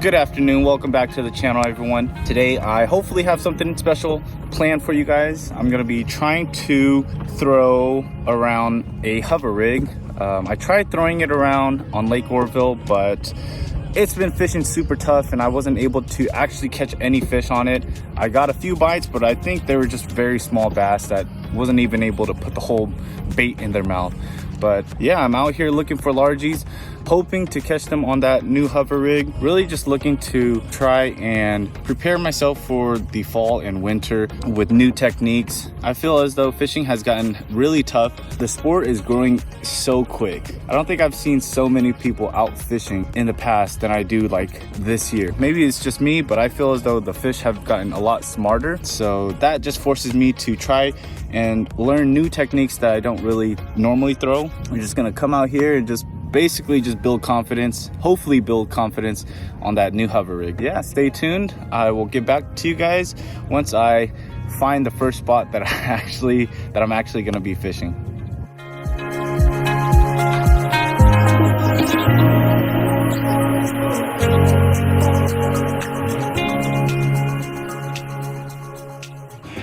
Good afternoon, welcome back to the channel, everyone. Today I hopefully have something special planned for you guys. I'm gonna be trying to throw around a hover rig. I tried throwing it around on Lake Orville, but it's been fishing super tough and I wasn't able to actually catch any fish on it. I got a few bites, but I think they were just very small bass that wasn't even able to put the whole bait in their mouth. But yeah, I'm out here looking for largies, hoping to catch them on that new hover rig. Really just looking to try and prepare myself for the fall and winter with new techniques. I feel as though fishing has gotten really tough. The sport is growing so quick. I don't think I've seen so many people out fishing in the past than I do like this year. Maybe it's just me, but I feel as though the fish have gotten a lot smarter. So that just forces me to try and learn new techniques that I don't really normally throw. I'm just gonna come out here and just basically just build confidence, hopefully build confidence on that new hover rig. Yeah, stay tuned. I will get back to you guys once I find the first spot that I'm actually gonna be fishing.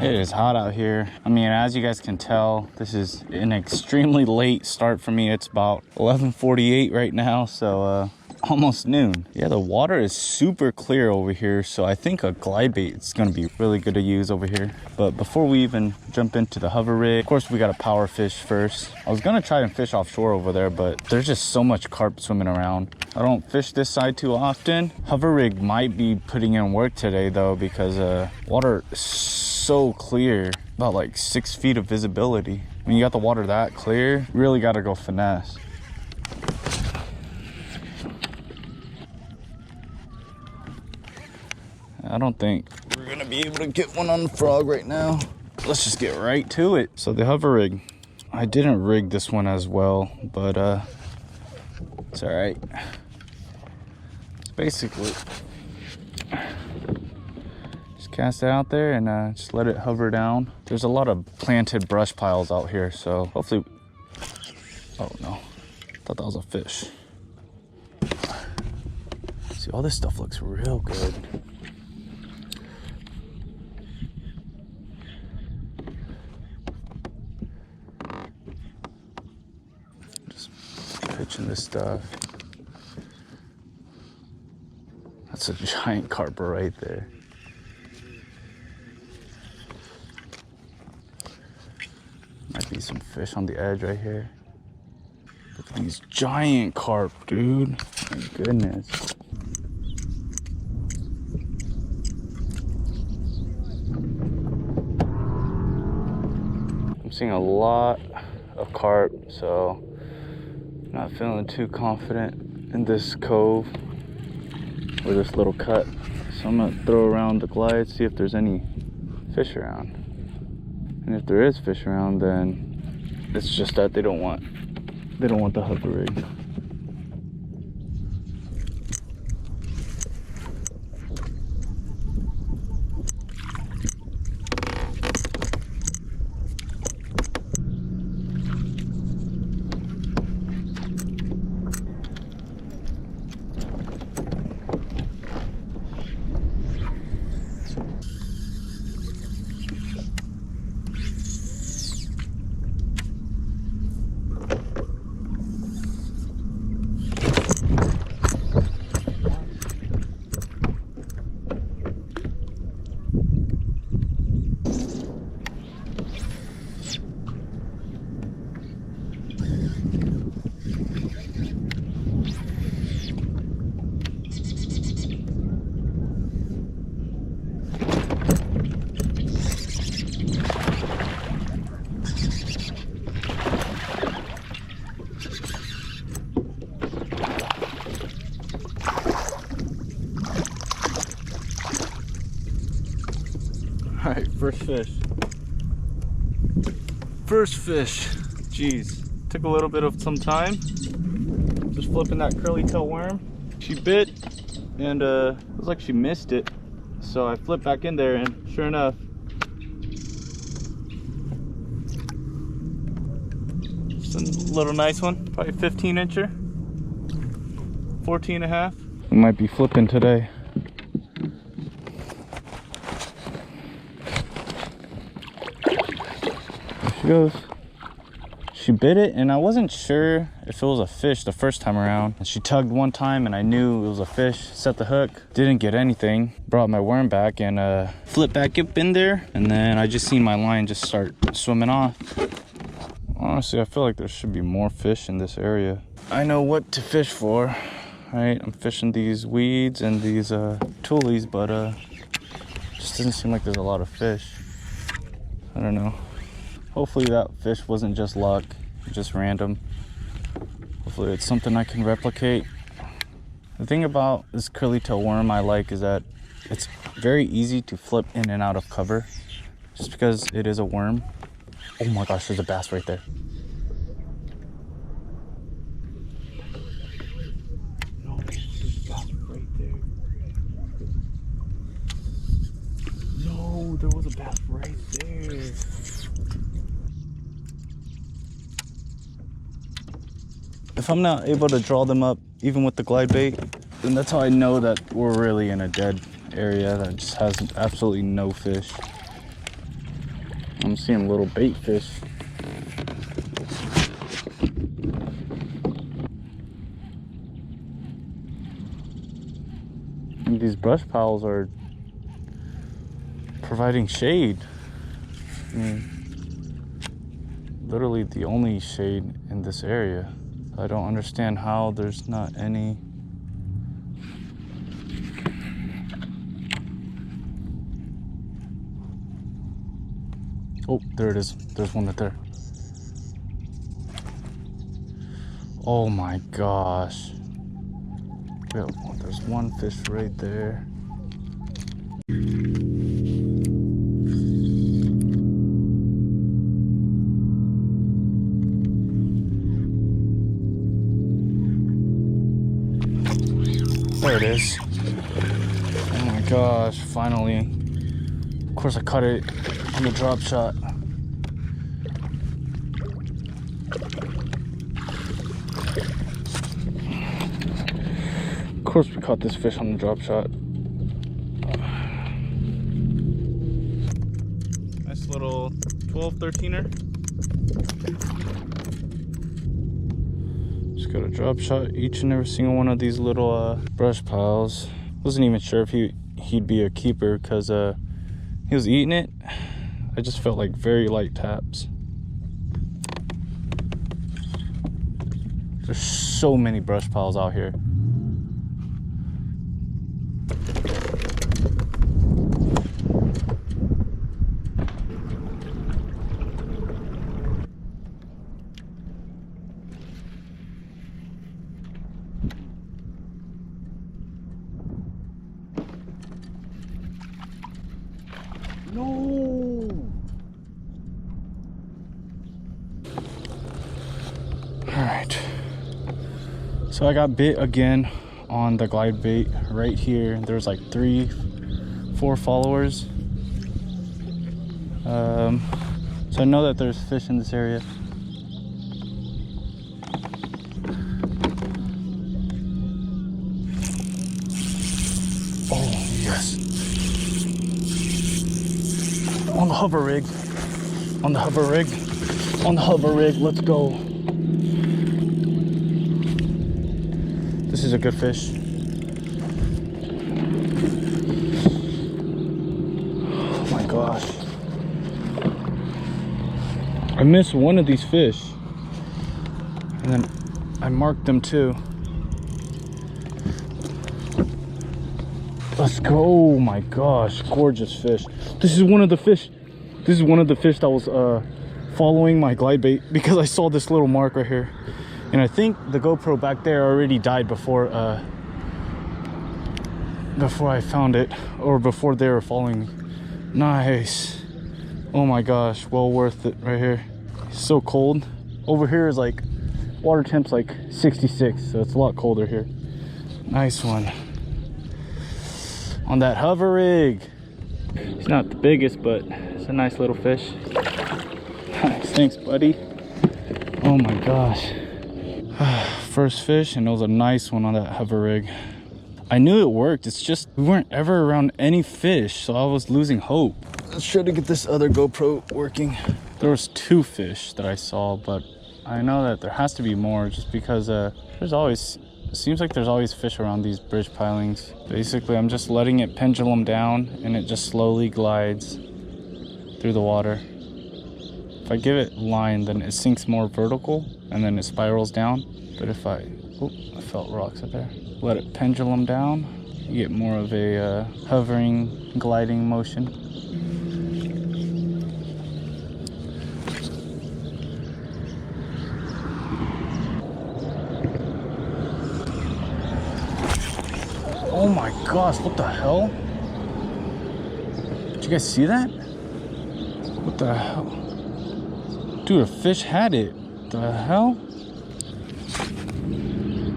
It is hot out here. I mean, as you guys can tell, this is an extremely late start for me. It's about 11:48 right now, so almost noon. Yeah, the water is super clear over here, so I think a glide bait is gonna be really good to use over here. But before we even jump into the hover rig, of course we gotta power fish first. I was gonna try and fish offshore over there, but there's just so much carp swimming around. I don't fish this side too often. Hover rig might be putting in work today though, because water is so clear, about like 6 feet of visibility. When you got the water that clear, really gotta go finesse. I don't think we're gonna be able to get one on the frog right now. Let's just get right to it. So the hover rig, I didn't rig this one as well, but it's all right. It's basically just cast it out there and just let it hover down. There's a lot of planted brush piles out here, so hopefully, oh no, thought that was a fish. See, all this stuff looks real good. Pitching this stuff. That's a giant carper right there. Might be some fish on the edge right here. Look at these giant carp, dude. My goodness. I'm seeing a lot of carp, so not feeling too confident in this cove or this little cut. So I'm gonna throw around the glide, see if there's any fish around. And if there is fish around, then it's just that they don't want the hover rig. All right, first fish. First fish. Jeez, took a little bit of some time. Just flipping that curly tail worm. She bit, and it was like she missed it. So I flipped back in there, and sure enough, just a little nice one, probably 15 incher, 14 and a half. We might be flipping today. There she goes. She bit it, and I wasn't sure if it was a fish the first time around. And she tugged one time, and I knew it was a fish. Set the hook, didn't get anything. Brought my worm back and flipped back up in there. And then I just seen my line just start swimming off. Honestly, I feel like there should be more fish in this area. I know what to fish for. Right, I'm fishing these weeds and these toolies, but just doesn't seem like there's a lot of fish. I don't know. Hopefully that fish wasn't just luck, just random. Hopefully it's something I can replicate. The thing about this curly tail worm I like is that it's very easy to flip in and out of cover just because it is a worm. Oh my gosh, there's a bass right there. No, there's a bass right there. No, there was a bass right there. If I'm not able to draw them up, even with the glide bait, then that's how I know that we're really in a dead area that just has absolutely no fish. I'm seeing little bait fish. And these brush piles are providing shade. I mean, literally the only shade in this area. I don't understand how there's not any. Oh, there it is. There's one right there. Oh my gosh. Yeah, there's one fish right there. There it is. Oh my gosh, finally. Of course I caught it on the drop shot. Of course we caught this fish on the drop shot. Nice little 12, 13er. Just got a drop shot each and every single one of these little brush piles. Wasn't even sure if he'd be a keeper because he was eating it. I just felt like very light taps. There's so many brush piles out here. No! Alright. So I got bit again on the glide bait right here. There's like 3, 4 followers. So I know that there's fish in this area. Oh, yes. On the hover rig. On the hover rig. On the hover rig. Let's go. This is a good fish. Oh my gosh. I missed one of these fish. And then I marked them too. Let's go. Oh my gosh, gorgeous fish. This is one of the fish. This is one of the fish that was following my glide bait because I saw this little mark right here. And I think the GoPro back there already died before I found it, or before they were following me. Nice. Oh my gosh, well worth it right here. It's so cold. Over here is like water temp's like 66, so it's a lot colder here. Nice one. On that hover rig. It's not the biggest, but it's a nice little fish. Nice, thanks buddy. Oh my gosh. First fish, and it was a nice one on that hover rig. I knew it worked. It's just we weren't ever around any fish, so I was losing hope. Let's try to get this other GoPro working. There was 2 fish that I saw, but I know that there has to be more just because there's always, it seems like there's always fish around these bridge pilings. Basically, I'm just letting it pendulum down and it just slowly glides through the water. If I give it line, then it sinks more vertical and then it spirals down. But if I felt rocks up there. Let it pendulum down, you get more of a hovering, gliding motion. Oh my gosh, what the hell? Did you guys see that? What the hell? Dude, a fish had it. The hell?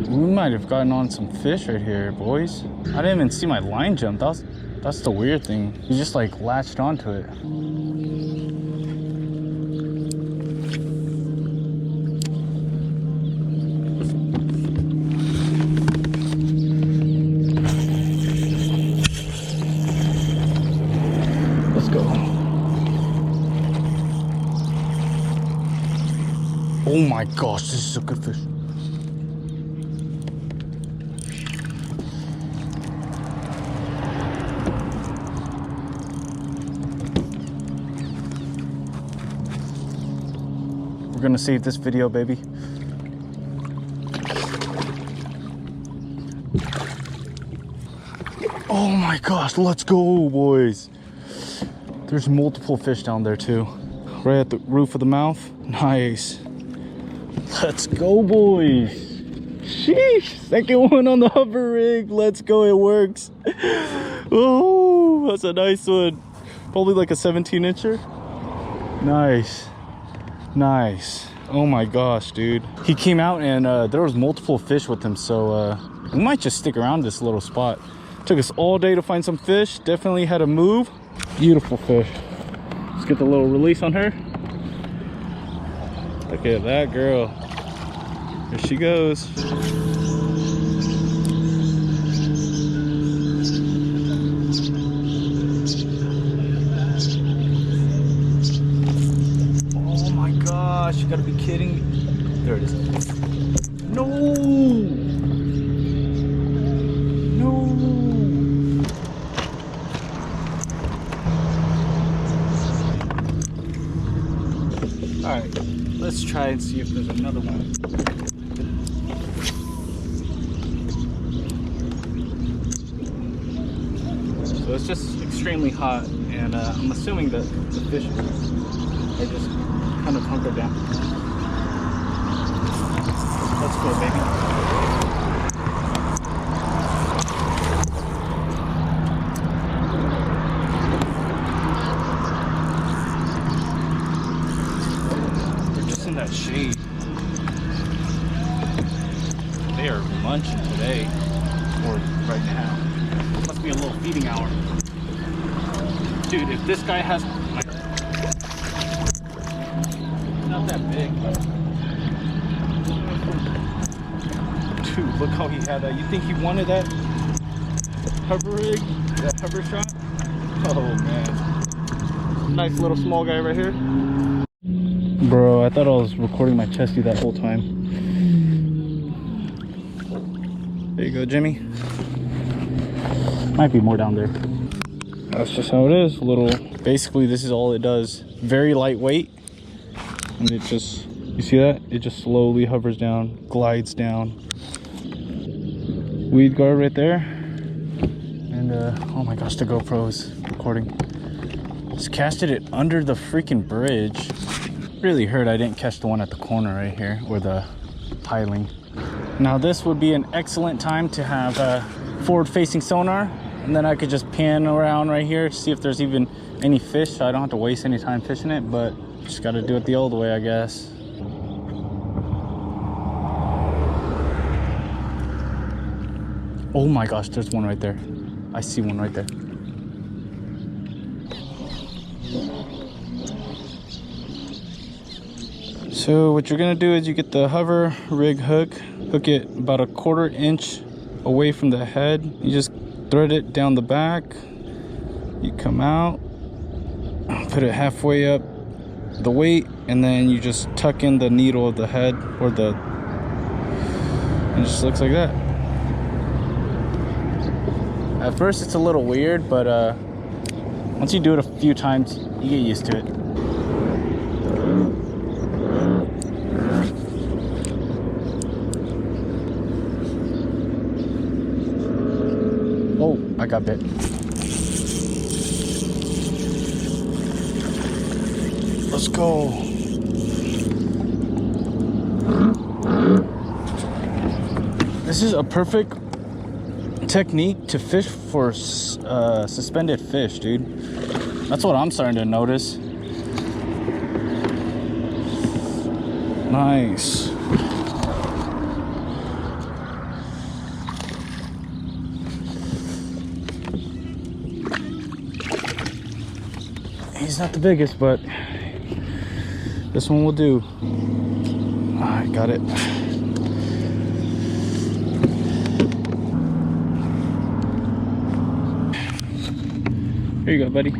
We might have gotten on some fish right here, boys. I didn't even see my line jump. That's the weird thing. He just like latched onto it. Let's go. Oh my gosh, this is a good fish. We're gonna save this video, baby. Oh my gosh, let's go, boys. There's multiple fish down there too. Right at the roof of the mouth. Nice. Let's go, boys. Sheesh, second one on the hover rig. Let's go, it works. Oh, that's a nice one. Probably like a 17-incher. Nice. Nice. Oh my gosh, dude. He came out and there was multiple fish with him, so we might just stick around this little spot. Took us all day to find some fish. Definitely had to move. Beautiful fish. Let's get the little release on her. Look at that girl. Here she goes. You gotta be kidding me. There it is. No! No! Alright, let's try and see if there's another one. So it's just extremely hot, and I'm assuming that the fish are just kind of hunkered down. Let's go, baby. They're just in that shade. They are munching today, or right now. Must be a little feeding hour. Dude, if this guy has not that big, but dude, look how he had that. You think he wanted that hover rig, that hover shot? Oh man, nice little small guy right here. Bro, I thought I was recording my chesty that whole time. There you go, Jimmy. Might be more down there. That's just how it is. Basically this is all it does. Very lightweight. And it just, you see that? It just slowly hovers down, glides down. Weed guard right there. And oh my gosh, the GoPro's recording. Just casted it under the freaking bridge. Really hurt I didn't catch the one at the corner right here, or the piling. Now this would be an excellent time to have a forward-facing sonar, and then I could just pan around right here to see if there's even any fish, so I don't have to waste any time fishing it, but just gotta do it the old way, I guess. Oh my gosh, there's one right there. I see one right there. So what you're gonna do is you get the hover rig hook, hook it about a 1/4 inch away from the head. You just thread it down the back. You come out, put it halfway up the weight, and then you just tuck in the needle of the head, or the, and it just looks like that. At first it's a little weird, but once you do it a few times, you get used to it. Oh, I got bit. Let's go. This is a perfect technique to fish for suspended fish, dude. That's what I'm starting to notice. Nice. He's not the biggest, but this one will do. I got it. Here you go, buddy.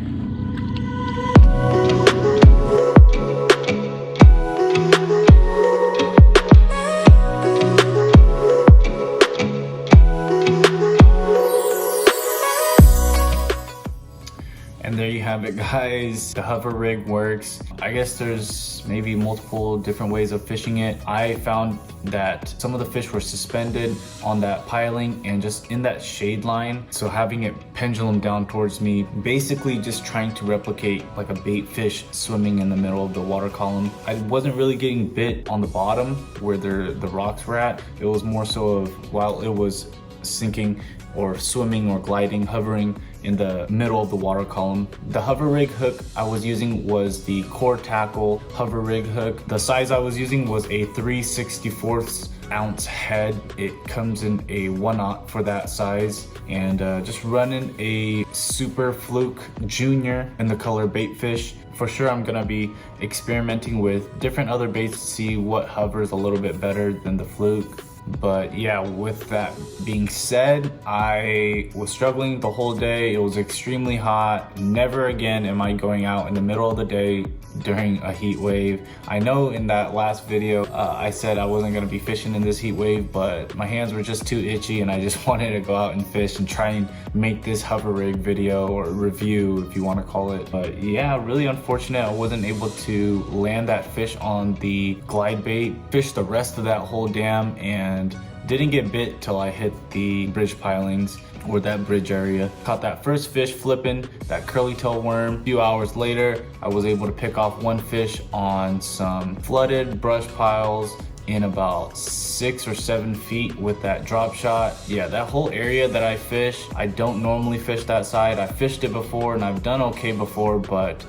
And there you have it, guys. The hover rig works. I guess there's maybe multiple different ways of fishing it. I found that some of the fish were suspended on that piling and just in that shade line. So having it pendulum down towards me, basically just trying to replicate like a bait fish swimming in the middle of the water column. I wasn't really getting bit on the bottom where the rocks were at. It was more so of while it was sinking or swimming or gliding, hovering in the middle of the water column. The hover rig hook I was using was the Core Tackle hover rig hook. The size I was using was a 3/64 ounce head. It comes in a 1/0 for that size, and just running a Super Fluke Junior in the color bait fish. For sure I'm gonna be experimenting with different other baits to see what hovers a little bit better than the Fluke. But yeah, with that being said, I was struggling the whole day. It was extremely hot. Never again am I going out in the middle of the day during a heat wave. I know in that last video I said I wasn't going to be fishing in this heat wave, but my hands were just too itchy and I just wanted to go out and fish and try and make this hover rig video or review, if you want to call it. But yeah, really unfortunate I wasn't able to land that fish on the glide bait. Fished the rest of that whole dam and didn't get bit till I hit the bridge pilings or that bridge area. Caught that first fish flipping, that curly tail worm. A few hours later, I was able to pick off one fish on some flooded brush piles in about 6 or 7 feet with that drop shot. Yeah, that whole area that I fish, I don't normally fish that side. I fished it before and I've done okay before, but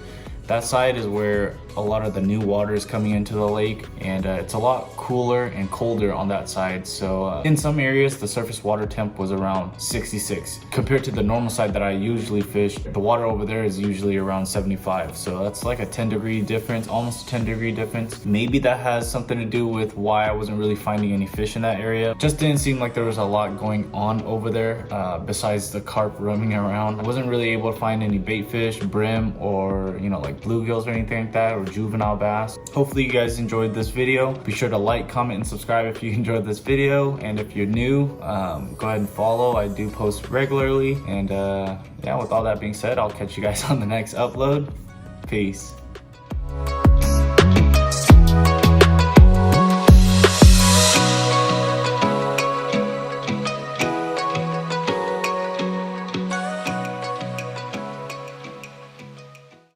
that side is where a lot of the new water is coming into the lake, and it's a lot cooler and colder on that side. So in some areas the surface water temp was around 66 compared to the normal side that I usually fish. The water over there is usually around 75, so that's like a 10-degree difference, almost a 10-degree difference. Maybe that has something to do with why I wasn't really finding any fish in that area. Just didn't seem like there was a lot going on over there besides the carp roaming around. I wasn't really able to find any bait fish, brim, or like bluegills or anything like that, or juvenile bass. Hopefully you guys enjoyed this video. Be sure to like, comment, and subscribe if you enjoyed this video. And if you're new, go ahead and follow. I do post regularly. And yeah, with all that being said, I'll catch you guys on the next upload. Peace.